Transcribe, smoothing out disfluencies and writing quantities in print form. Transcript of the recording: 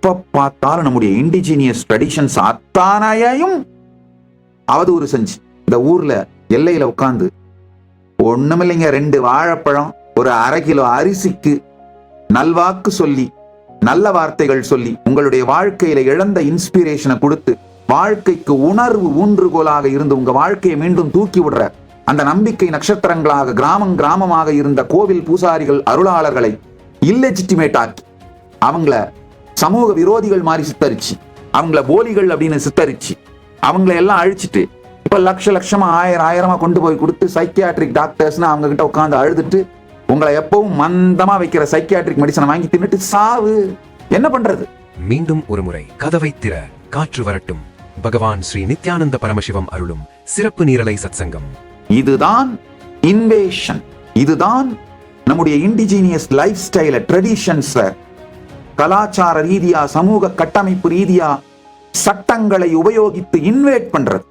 எப்ப பார்த்தாலும் நம்முடைய இண்டிஜினியஸ் ட்ரெடிஷன்ஸ் அத்தானையும் அவதூறு செஞ்சு இந்த ஊர்ல எல்லையில உட்கார்ந்து ஒண்ணுமில்லைங்க 2 வாழைப்பழம் ஒரு 1/2 கிலோ அரிசிக்கு நல்வாக்கு சொல்லி நல்ல வார்த்தைகள் சொல்லி உங்களுடைய வாழ்க்கையில இழந்த இன்ஸ்பிரேஷனை கொடுத்து வாழ்க்கைக்கு உணர்வு ஊன்றுகோலாக இருந்து உங்க வாழ்க்கையை மீண்டும் தூக்கி விடுற அந்த நம்பிக்கை நட்சத்திரங்களாக கிராமமாக இருந்த கோவில் பூசாரிகள் அருளாளர்களை இல்லெஜிட்டிமேட் ஆக்கி அவங்கள சமூக விரோதிகள் மாதிரி சித்தரிச்சு அவங்கள போலிகள் அப்படின்னு சித்தரிச்சு அவங்களை எல்லாம் அழிச்சிட்டு இப்ப லட்சமா ஆயிரமா கொண்டு போய் கொடுத்து சைக்கியாட்ரிக் டாக்டர்ஸ்னு அவங்க கிட்ட உட்காந்து அழுதுட்டு உங்களை எப்பவும் மந்தமா வைக்கிற சைக்கியாட்ரிக் மெடிசனை வாங்கி தின்னுட்டு சாவு. என்ன பண்றது? மீண்டும் ஒரு முறை கதவை திற, காற்று வரட்டும். பகவான் ஸ்ரீ நித்யானந்த பரமசிவம் அருளும் சிறப்பு நீரலை சத்சங்கம். இதுதான் இன்வேஷன். இதுதான் நம்முடைய இண்டிஜினியஸ் லைஃப் ஸ்டைல ட்ரெடிஷன்ஸ் கலாச்சார ரீதியா சமூக கட்டமைப்பு ரீதியா சட்டங்களை உபயோகித்து இன்வேட் பண்றது.